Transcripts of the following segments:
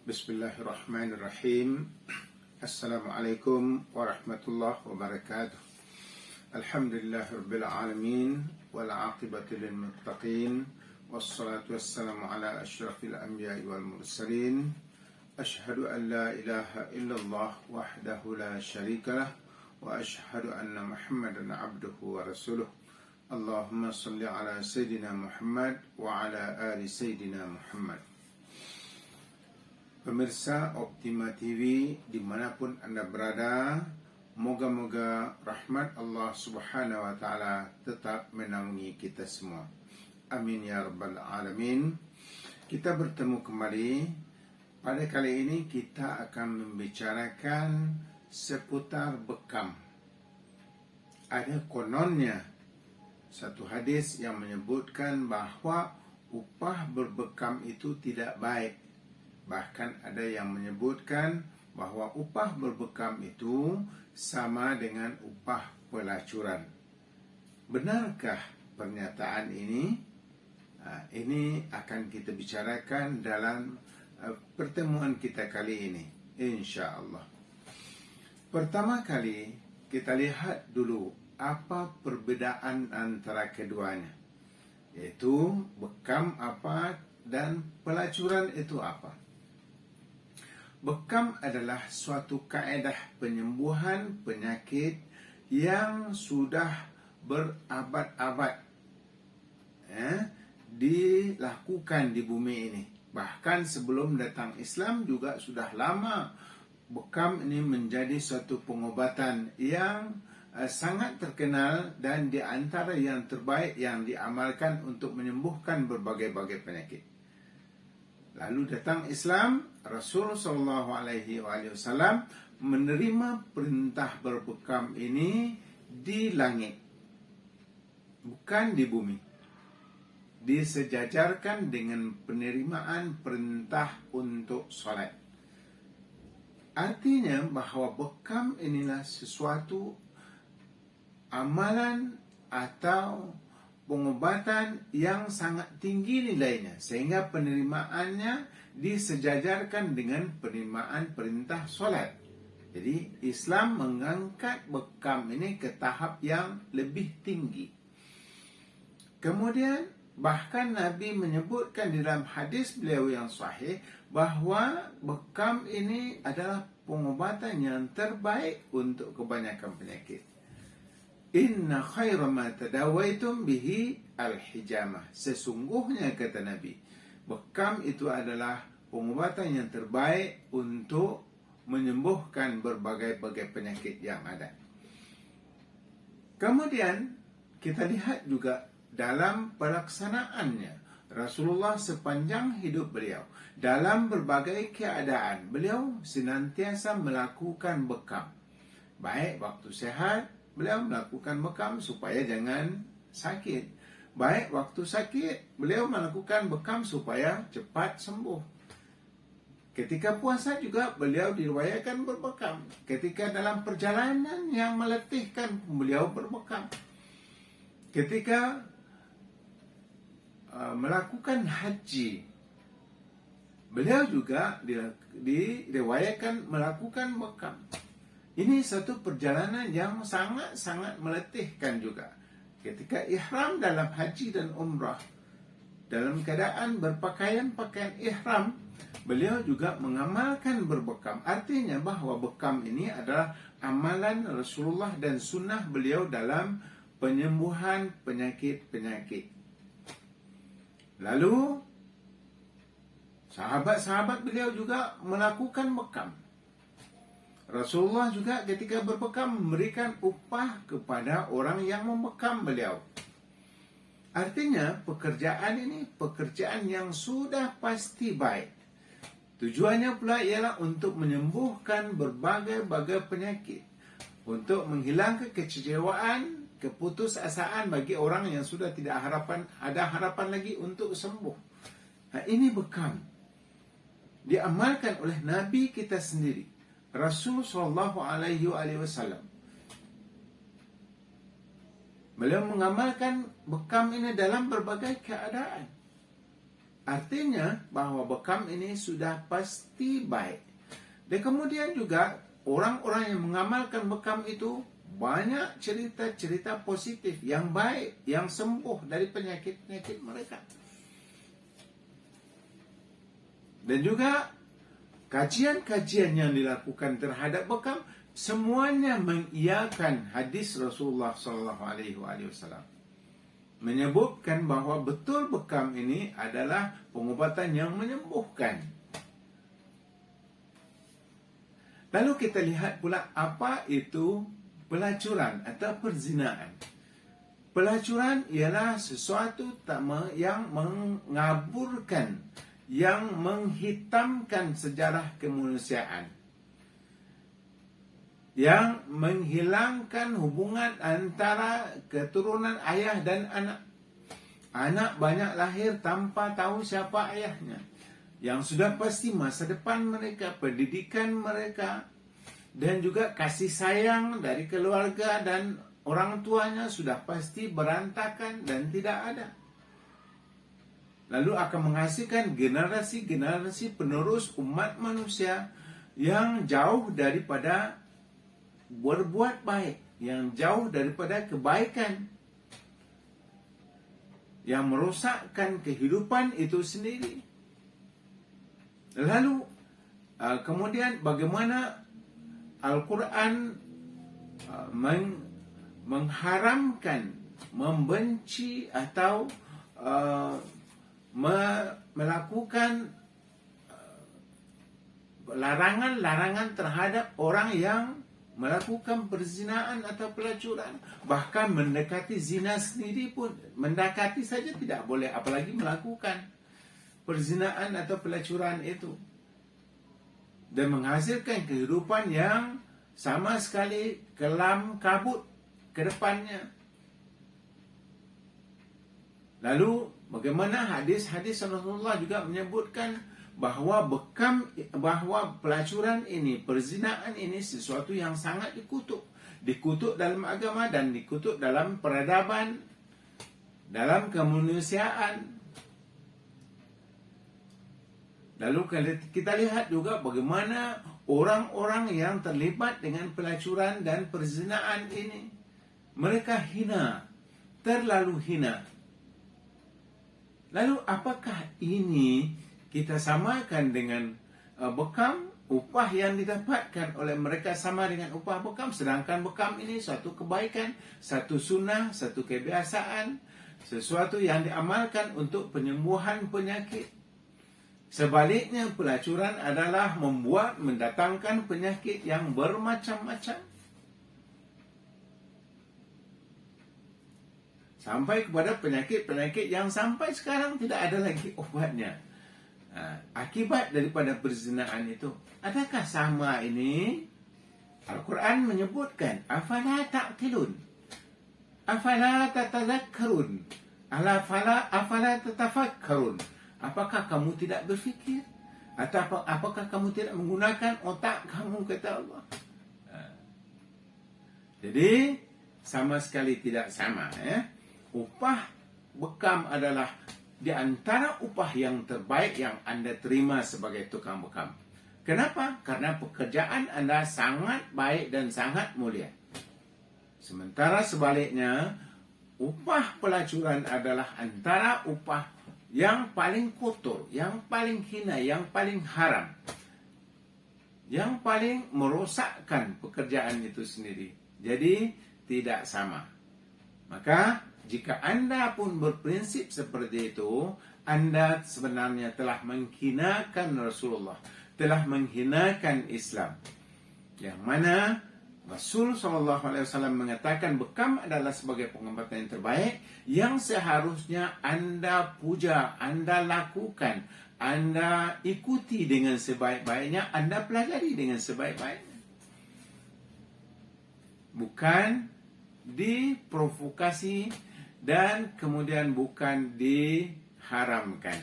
Bismillahirrahmanirrahim. Assalamualaikum warahmatullahi wabarakatuh. Alhamdulillahirabbil alamin wal aqibatu lil muttaqin wassalatu wassalamu ala asyrafil anbiya'i wal mursalin. Asyhadu an la ilaha illallah wahdahu la syarikalah wa asyhadu anna Muhammadan abduhu wa rasuluh. Allahumma salli ala sayyidina Muhammad wa ala ali sayyidina Muhammad. Pemirsa Optima TV dimanapun Anda berada, moga-moga rahmat Allah Subhanahu wa Ta'ala tetap menaungi kita semua. Amin ya rabbal alamin. Kita bertemu kembali. Pada kali ini kita akan membicarakan seputar bekam. Ada kononnya satu hadis yang menyebutkan bahwa upah berbekam itu tidak baik. Bahkan ada yang menyebutkan bahwa upah berbekam itu sama dengan upah pelacuran. Benarkah pernyataan ini? Ini akan kita bicarakan dalam pertemuan kita kali ini, insya-Allah. Pertama kali kita lihat dulu apa perbedaan antara keduanya, yaitu bekam apa dan pelacuran itu apa. Bekam adalah suatu kaedah penyembuhan penyakit yang sudah berabad-abad dilakukan di bumi ini. Bahkan sebelum datang Islam juga sudah lama bekam ini menjadi suatu pengobatan yang sangat terkenal dan di antara yang terbaik yang diamalkan untuk menyembuhkan berbagai-bagai penyakit. Lalu datang Islam, Rasul SAW menerima perintah berbekam ini di langit, bukan di bumi. Disejajarkan dengan penerimaan perintah untuk solat. Artinya bahawa bekam inilah sesuatu amalan atau pengobatan yang sangat tinggi nilainya, sehingga penerimaannya disejajarkan dengan penerimaan perintah solat. Jadi Islam mengangkat bekam ini ke tahap yang lebih tinggi. Kemudian bahkan Nabi menyebutkan di dalam hadis beliau yang sahih bahawa bekam ini adalah pengobatan yang terbaik untuk kebanyakan penyakit. Inna khaira ma tadawaitum bihi al-hijamah. Sesungguhnya kata Nabi, bekam itu adalah pengobatan yang terbaik untuk menyembuhkan berbagai-bagai penyakit yang ada. Kemudian kita lihat juga dalam pelaksanaannya, Rasulullah sepanjang hidup beliau, dalam berbagai keadaan, beliau senantiasa melakukan bekam. Baik waktu sehat, beliau melakukan bekam supaya jangan sakit. Baik waktu sakit, beliau melakukan bekam supaya cepat sembuh. Ketika puasa juga beliau diriwayatkan berbekam. Ketika dalam perjalanan yang meletihkan, beliau berbekam. Ketika melakukan haji, beliau juga diriwayatkan melakukan bekam. Ini satu perjalanan yang sangat-sangat meletihkan juga. Ketika ihram dalam haji dan umrah, dalam keadaan berpakaian-pakaian ihram, beliau juga mengamalkan berbekam. Artinya bahawa bekam ini adalah amalan Rasulullah dan sunnah beliau dalam penyembuhan penyakit-penyakit. Lalu sahabat-sahabat beliau juga melakukan bekam. Rasulullah juga ketika berbekam memberikan upah kepada orang yang membekam beliau. Artinya pekerjaan ini pekerjaan yang sudah pasti baik. Tujuannya pula ialah untuk menyembuhkan berbagai-bagai penyakit, untuk menghilangkan kekecewaan, keputusasaan bagi orang yang sudah tidak ada harapan lagi untuk sembuh. Ini bekam diamalkan oleh Nabi kita sendiri, Rasul SAW. Beliau mengamalkan bekam ini dalam berbagai keadaan. artinya bahawa bekam ini sudah pasti baik. Dan kemudian juga orang-orang yang mengamalkan bekam itu banyak cerita-cerita positif yang baik, yang sembuh dari penyakit-penyakit mereka. Dan juga kajian-kajian yang dilakukan terhadap bekam semuanya mengiyakan hadis Rasulullah SAW, menyebutkan bahawa betul bekam ini adalah pengobatan yang menyembuhkan. Lalu kita lihat pula apa itu pelacuran atau perzinaan. Pelacuran ialah sesuatu yang mengaburkan, yang menghitamkan sejarah kemanusiaan, yang menghilangkan hubungan antara keturunan ayah dan anak. Anak banyak lahir tanpa tahu siapa ayahnya. Yang sudah pasti masa depan mereka, pendidikan mereka, dan juga kasih sayang dari keluarga dan orang tuanya sudah pasti berantakan dan tidak ada. Lalu akan menghasilkan generasi-generasi penerus umat manusia yang jauh daripada berbuat baik, yang jauh daripada kebaikan, yang merosakkan kehidupan itu sendiri. Lalu kemudian bagaimana Al-Quran mengharamkan, membenci atau melakukan larangan-larangan terhadap orang yang melakukan perzinaan atau pelacuran. Bahkan mendekati zina sendiri pun, mendekati saja tidak boleh, apalagi melakukan perzinaan atau pelacuran itu, dan menghasilkan kehidupan yang sama sekali kelam kabut ke depannya. Lalu bagaimana hadis-hadis Rasulullah juga menyebutkan bahawa pelacuran ini, perzinaan ini sesuatu yang sangat dikutuk dalam agama dan dikutuk dalam peradaban, dalam kemanusiaan. Lalu kita lihat juga bagaimana orang-orang yang terlibat dengan pelacuran dan perzinaan ini, mereka hina, terlalu hina. Lalu apakah ini kita samakan dengan bekam? Upah yang didapatkan oleh mereka sama dengan upah bekam, sedangkan bekam ini satu kebaikan, satu sunnah, satu kebiasaan, sesuatu yang diamalkan untuk penyembuhan penyakit. Sebaliknya, pelacuran adalah mendatangkan penyakit yang bermacam-macam, sampai kepada penyakit-penyakit yang sampai sekarang tidak ada lagi obatnya. Akibat daripada perzinaan itu. Adakah sama ini? Al-Quran menyebutkan, afala ta'qilun, afala tatadhakkarun, afala tatafakkarun. Apakah kamu tidak berfikir? Atau apakah kamu tidak menggunakan otak kamu, kata Allah. Jadi sama sekali tidak sama. Upah bekam adalah di antara upah yang terbaik yang anda terima sebagai tukang bekam. Kenapa? Karena pekerjaan anda sangat baik dan sangat mulia. Sementara sebaliknya, upah pelacuran adalah antara upah yang paling kotor, yang paling hina, yang paling haram, yang paling merosakkan pekerjaan itu sendiri. Jadi tidak sama. Maka jika anda pun berprinsip seperti itu, anda sebenarnya telah menghinakan Rasulullah, telah menghinakan Islam, yang mana Rasul SAW mengatakan bekam adalah sebagai pengobatan yang terbaik, yang seharusnya anda puja, anda lakukan, anda ikuti dengan sebaik-baiknya, anda pelajari dengan sebaik-baiknya. Bukan diprovokasi dan kemudian bukan diharamkan,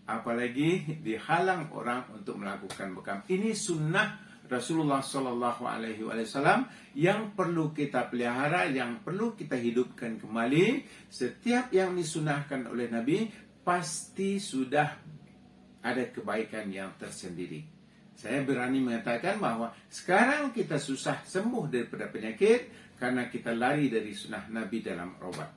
apalagi dihalang orang untuk melakukan bekam. Ini sunnah Rasulullah SAW yang perlu kita pelihara, yang perlu kita hidupkan kembali. Setiap yang disunahkan oleh Nabi pasti sudah ada kebaikan yang tersendiri. Saya berani mengatakan bahawa sekarang kita susah sembuh daripada penyakit karena kita lari dari sunnah Nabi dalam obat.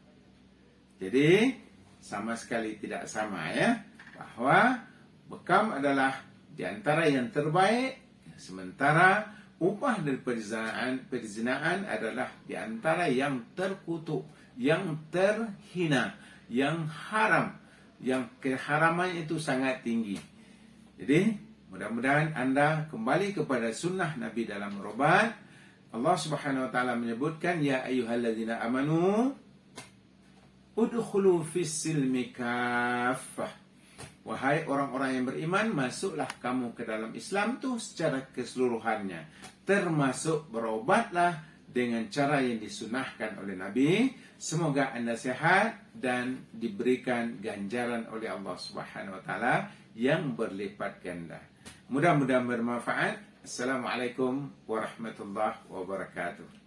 Jadi sama sekali tidak sama ya, bahawa bekam adalah di antara yang terbaik, sementara upah dari perzinaan adalah di antara yang terkutuk, yang terhina, yang haram, yang keharaman itu sangat tinggi. Jadi mudah-mudahan anda kembali kepada sunnah Nabi dalam berobat. Allah Subhanahu wa taala menyebutkan, ya ayyuhalladzina amanu udkhulu fis-silmi kaffah. Wahai orang-orang yang beriman, masuklah kamu ke dalam Islam itu secara keseluruhannya. Termasuk berobatlah dengan cara yang disunahkan oleh Nabi. Semoga anda sehat dan diberikan ganjaran oleh Allah Subhanahu wa taala yang berlipat ganda. Mudah-mudahan bermanfaat. Assalamualaikum warahmatullahi wabarakatuh.